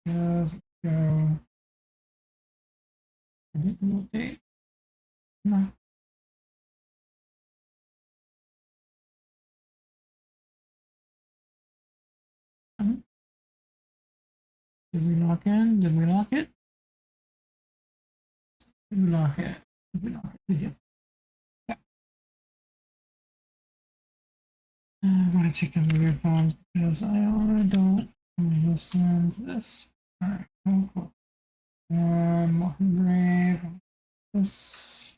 Let's go. I didn't update. No. Did we lock in? Did we lock it? Did we lock it? Did we lock it? We did. Yeah. I'm gonna take out the earphones because I don't listen to this. Alright, cool. Brave. This.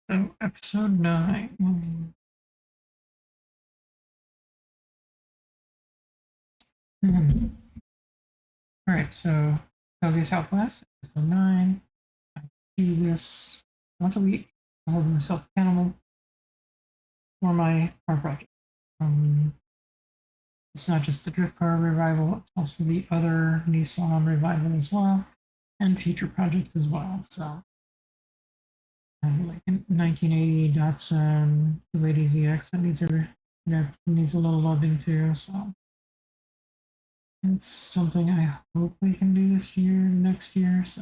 So, episode 9. Alright, so Tokyo Southwest, episode 9. I do this once a week. I hold myself accountable for my car project. It's not just the drift car revival, it's also the other Nissan revival as well, and future projects as well. So, like a 1980 Datsun 280ZX that needs a little loving too. So, it's something I hopefully can do this year, next year. So,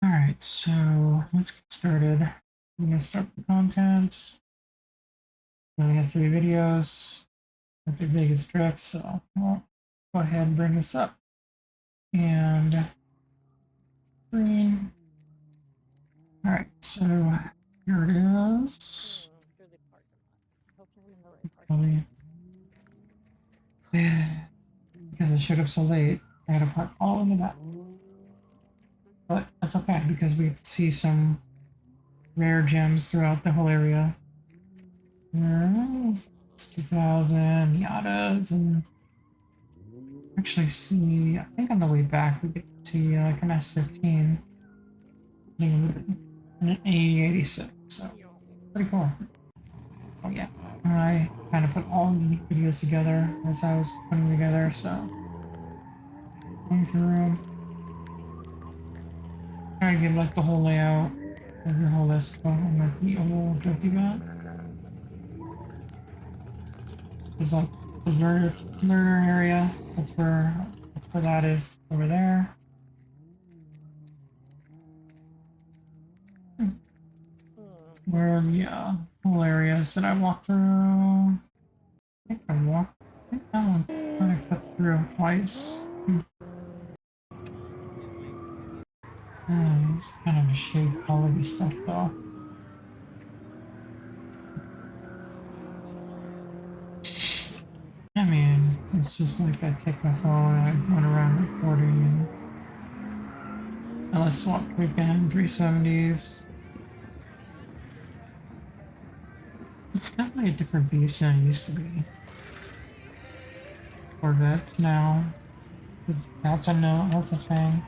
all right. So let's get started. I'm gonna start the content. We only have 3 videos at the biggest drift, so I'll go ahead and bring this up. And green. All right, so here it is. Probably, because I showed up so late, I had to park all in the back. But that's okay because we get to see some rare gems throughout the whole area. There's 2000 Miatas, and actually see, I think on the way back we get to see like an S15 and an A86, so pretty cool. Oh yeah, I kind of put all the videos together as I was putting them together, so going through, trying to give like the whole layout of your whole list on like the whole drift event. There's like the learner area. That's where that is over there. Where are the whole areas that I walked through? I think I think that one kind of cut through twice. It's kind of a shade quality stuff though. I mean, it's just like I take my phone and I went around recording and let's swap weekend 370s. It's definitely a different beast than it used to be. Corvette now. That's a thing.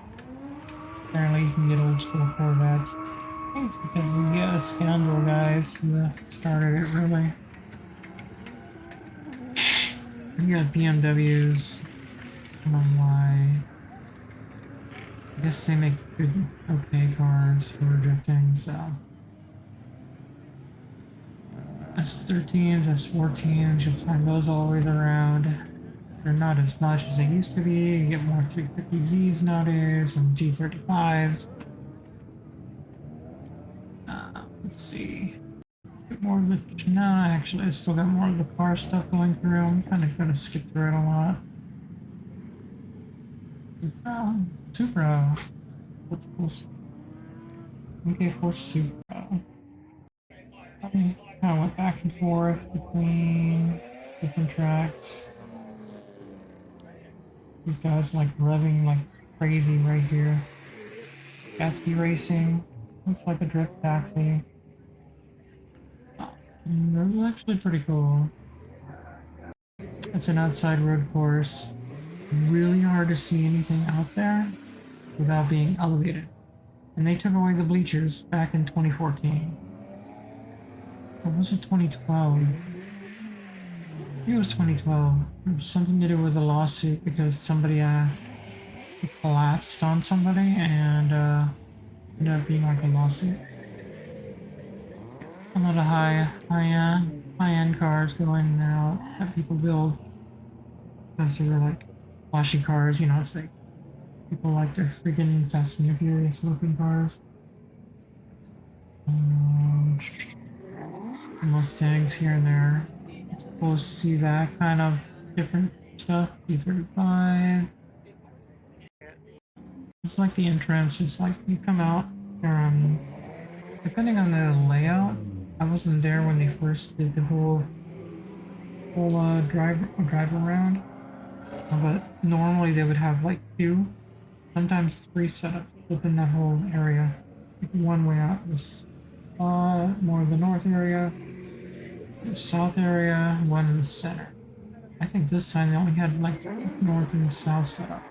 Apparently you can get old school Corvettes. I think it's because the Scoundrel guys who started it really. You got BMWs. I don't know why. I guess they make good, okay cars for drifting, so. S13s, S14s, you'll find those always around. They're not as much as they used to be. You get more 350Zs nowadays and G35s. Let's see. Get more of the. No, actually, I still got more of the car stuff going through. I'm kind of gonna skip through it a lot. Supra. What's cool? MK4 Supra. I kind of went back and forth between different tracks. These guys like revving like crazy right here. Gatsby Racing. Looks like a drift taxi. This is actually pretty cool. It's an outside road course. Really hard to see anything out there without being elevated. And they took away the bleachers back in 2014. Or was it 2012? I think it was 2012. It was something to do with a lawsuit because somebody collapsed on somebody and ended up being like a lawsuit. A lot of high-end cars go in and out that people build. Because they were like flashy cars, you know, it's like people like their freaking Fast and Furious looking cars. Um, Mustangs here and there. It's cool to see that kind of different stuff. B35. It's like the entrance. It's like you come out. Depending on the layout, I wasn't there when they first did the whole drive around. But normally they would have like two, sometimes three setups within that whole area. Like one way out was more of the north area, the south area, one in the center. I think this time they only had like the north and the south setup.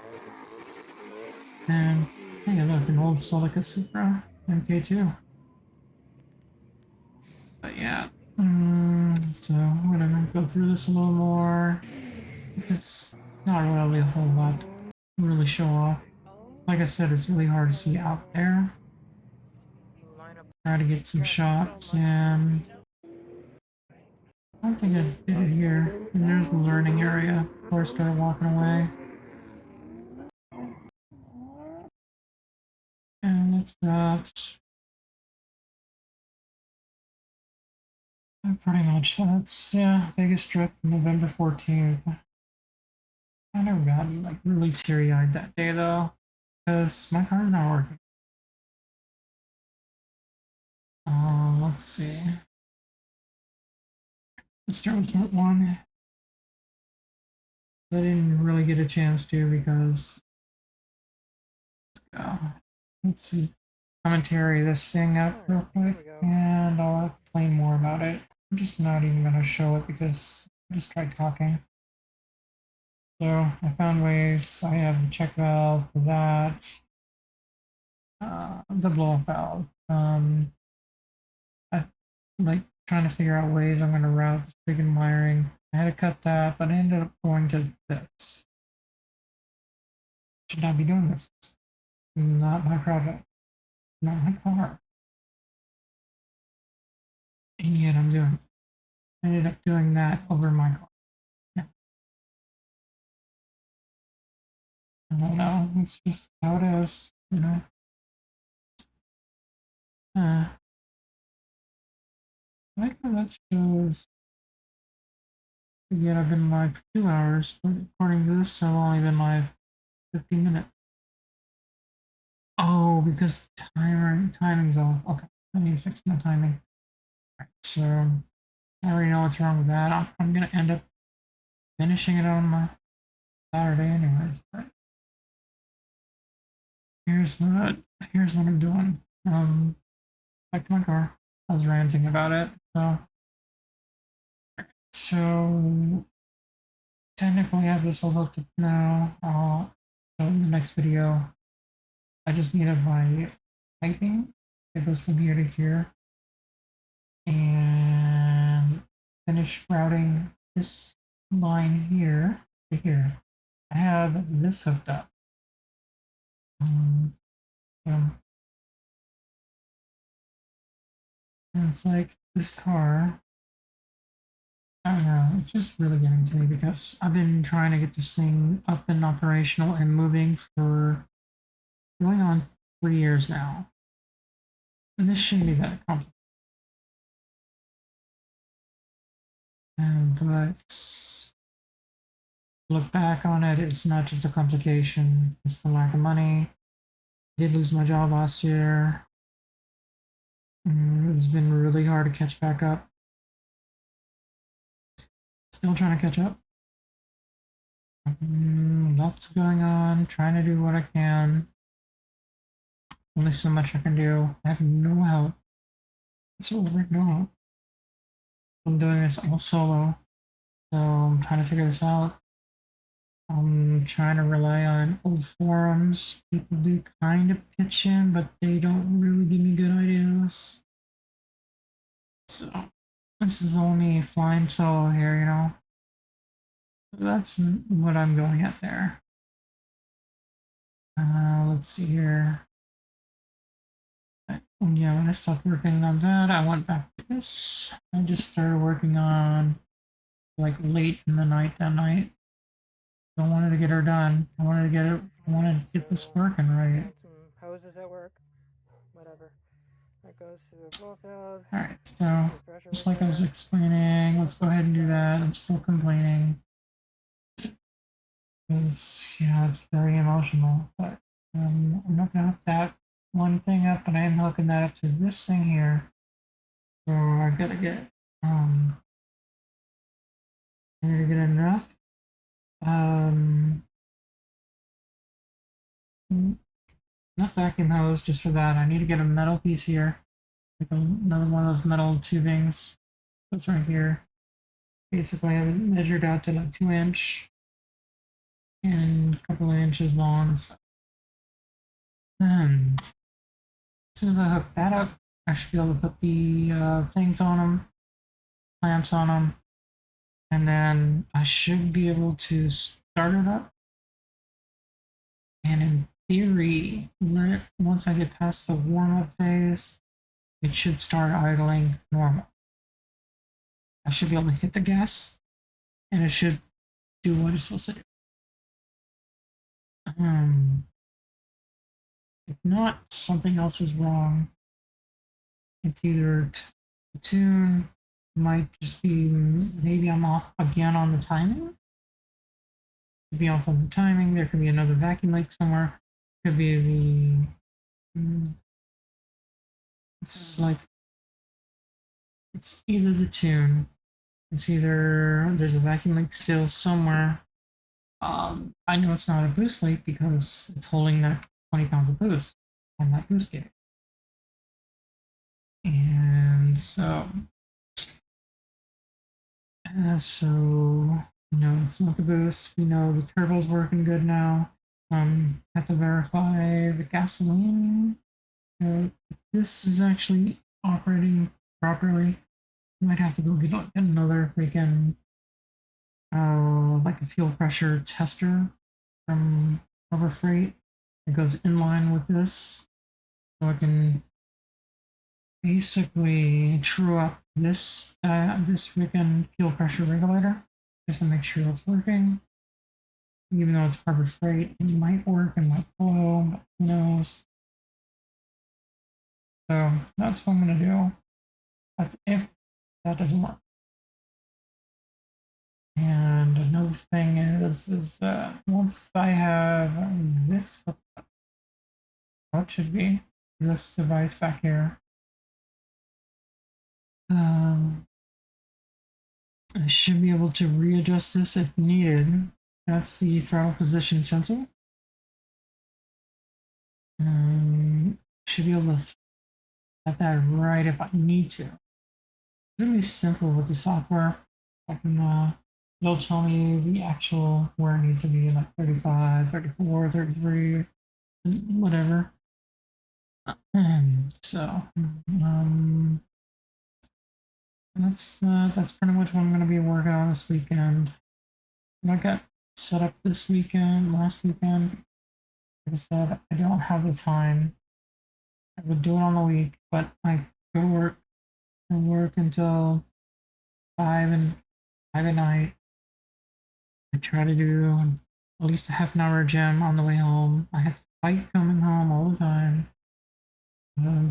And hey, look, an old Celica Supra MK2. But yeah, so I'm gonna go through this a little more. It's not really a whole lot to really show off. Like I said, it's really hard to see out there. Try to get some shots, and I don't think I did it here. And there's the learning area before I start walking away. And that's that. Pretty much that's, yeah, biggest trip, November 14th. I never got like really teary eyed that day though, because my car's not working. Let's see. Let's start with part one. I didn't really get a chance to because, let's see, commentary this thing up real quick, and I'll explain more about it. I'm just not even gonna show it because I just tried talking. So I found ways. I have the check valve for that, the blow off valve. I like trying to figure out ways I'm gonna route this freaking wiring. I had to cut that, but I ended up going to this. Should not be doing this. Not my project. Not my car. And yet I'm doing it. I ended up doing that over my car. Yeah. I don't know. It's just how it is, you know. I like how that shows. Yet I've been live for 2 hours, but according to this, I've only been live 15 minutes. Oh, because the timing's off. Okay, I need to fix my timing. Right, so I already know what's wrong with that. I'm gonna end up finishing it on my Saturday, anyways. But here's what I'm doing. Back to my car. I was ranting about it. So technically, I have this all hooked up now. So in the next video, I just needed my piping. It goes from here to here, and finish routing this line here to here. I have this hooked up. So, and it's like this car. I don't know. It's just really getting to me because I've been trying to get this thing up and operational and moving for going on 3 years now. And this shouldn't be that complicated. But look back on it, it's not just a complication, it's the lack of money. I did lose my job last year. It's been really hard to catch back up. Still trying to catch up. Lots going on, trying to do what I can. Only so much I can do. I have no help. It's over, no help. I'm doing this all solo. So I'm trying to figure this out. I'm trying to rely on old forums. People do kind of pitch in, but they don't really give me good ideas. So this is only flying solo here, you know. That's what I'm going at there. Let's see here. Yeah, when I stopped working on that, I went back to this. I just started working on like late in the night that night. I wanted to get her done. I wanted to get it. I wanted to get this working right. Some hoses at work. Whatever. That goes to the flow field. Alright, so just like I was explaining, let's go ahead and do that. I'm still complaining. Because, it's very emotional. But I'm not going to hook that one thing up, but I am hooking that up to this thing here. So I gotta get, I need to get enough, enough vacuum hose just for that. I need to get a metal piece here, like another one of those metal tubings. That's right here. Basically, I have it measured out to like 2 inch and a couple of inches long. So, as soon as I hook that up, I should be able to put the things on them, clamps on them, and then I should be able to start it up. And in theory, once I get past the warm-up phase, it should start idling normal. I should be able to hit the gas, and it should do what it's supposed to do. If not, something else is wrong. It's either the tune, might just be maybe I'm off again on the timing. Could be off on the timing. There could be another vacuum leak somewhere. Could be it's like it's either the tune. It's either there's a vacuum leak still somewhere. I know it's not a boost leak because it's holding that 20 pounds of boost on that boost gauge. And so, it's not the boost. We know the turbo's working good now. Have to verify the gasoline. This is actually operating properly. Might have to go get another freaking like a fuel pressure tester from Harbor Freight that goes in line with this, so I can basically true up this freaking fuel pressure regulator just to make sure that's working. Even though it's Harbor Freight, it might work and might blow, but who knows? So that's what I'm gonna do. That's if that doesn't work. And another thing is once I have this, what should be this device back here, I should be able to readjust this if needed. That's the throttle position sensor. Should be able to set that right if I need to. It's really simple with the software. I can, it'll tell me the actual where it needs to be, like 35, 34, 33, whatever. So, that's pretty much what I'm going to be working on this weekend. What I got set up this weekend, last weekend, like I said, I don't have the time. I would do it on the week, but I go to work and work until 5 at night. I try to do at least a half an hour gym on the way home. I have to fight coming home all the time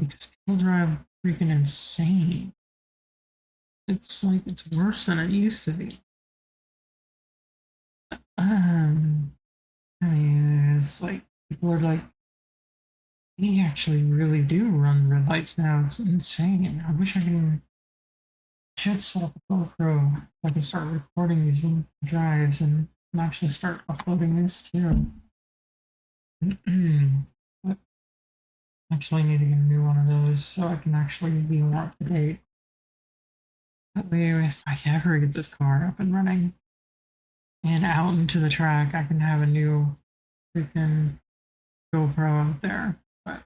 because people drive freaking insane. It's like it's worse than it used to be. I mean, it's like people are like, they actually really do run red lights now. It's insane. I wish I should set up a GoPro so I can start recording these drives and actually start uploading this too. But actually need to get a new one of those so I can actually be more up to date. That way, if I ever get this car up and running and out into the track, I can have a new freaking GoPro out there. But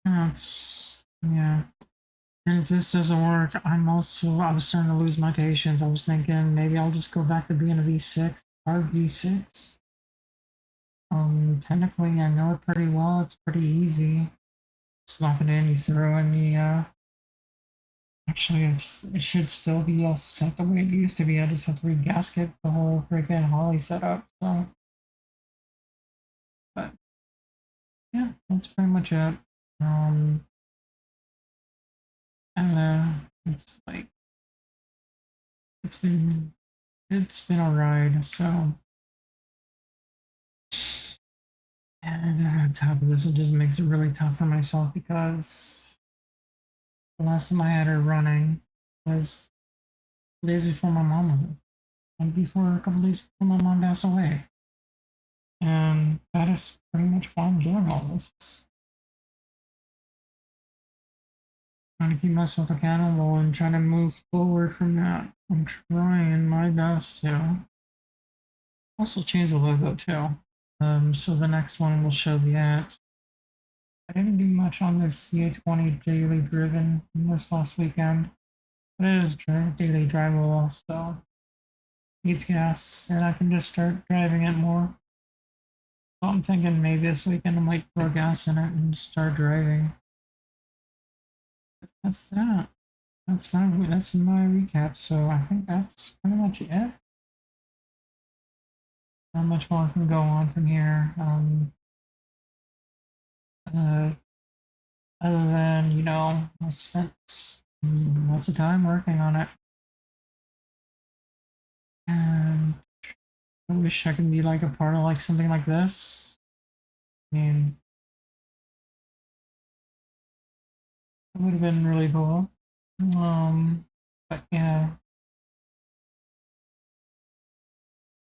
yeah. And if this doesn't work, I was starting to lose my patience. I was thinking maybe I'll just go back to being a V6, our V6. Technically, I know it pretty well. It's pretty easy. Slap it in, you throw in Actually, it should still be all set the way it used to be. I just have to re-gasket the whole freaking Holly setup. So, but yeah, that's pretty much it. I don't know. It's like it's been it's been a ride. So, and on top of this, it just makes it really tough for myself because the last time I had her running was days before my mom was, and before a couple days before my mom passed away. And that is pretty much why I'm doing all this. Trying to keep myself accountable and trying to move forward from that. I'm trying my best to. Also change the logo too. So the next one will show the ads. I didn't do much on this CA20 daily driven this last weekend. But it is daily drivable, so needs gas, and I can just start driving it more. So I'm thinking maybe this weekend I might throw gas in it and start driving. That's that. That's my recap. So I think that's pretty much it. Not much more can go on from here. Uh, Other than I spent lots of time working on it, and I wish I could be like a part of like something like this. I mean, it would have been really cool. But yeah.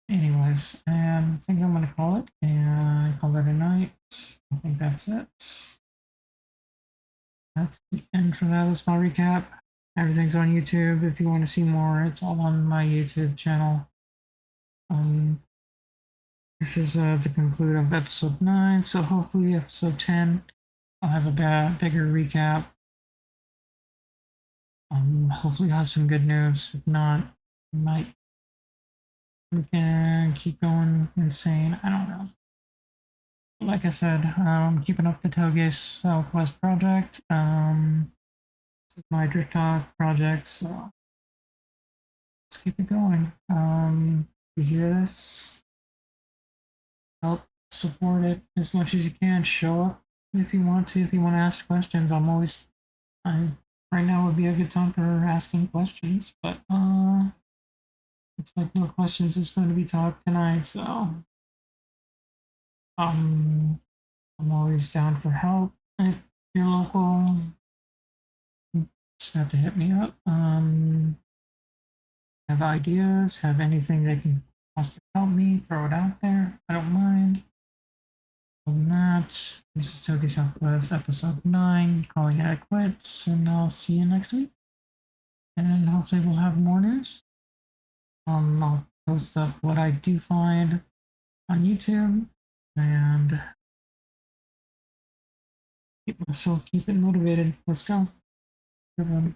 Anyways, I think I'm gonna call it and call it a night. I think that's it. That's the end for that. That's my recap. Everything's on YouTube. If you want to see more, it's all on my YouTube channel. Um, this is the conclude of episode 9. So hopefully, episode 10, I'll have a bigger recap. Hopefully, I'll have some good news. If not, we can keep going insane. I don't know. Like I said, keeping up the Toge's Southwest project. This is my Drift Talk project, so let's keep it going. If you hear this, help support it as much as you can. Show up if you want to. If you want to ask questions, right now would be a good time for asking questions. But looks like no questions is going to be talked tonight, so I'm always down for help. If you're local, just have to hit me up. Have ideas, have anything that can possibly help me, throw it out there. I don't mind. Other than that, this is Tokyo Southwest episode 9, calling it quits, and I'll see you next week. And hopefully we'll have more news. I'll post up what I do find on YouTube and keep it motivated. Let's go. Everyone.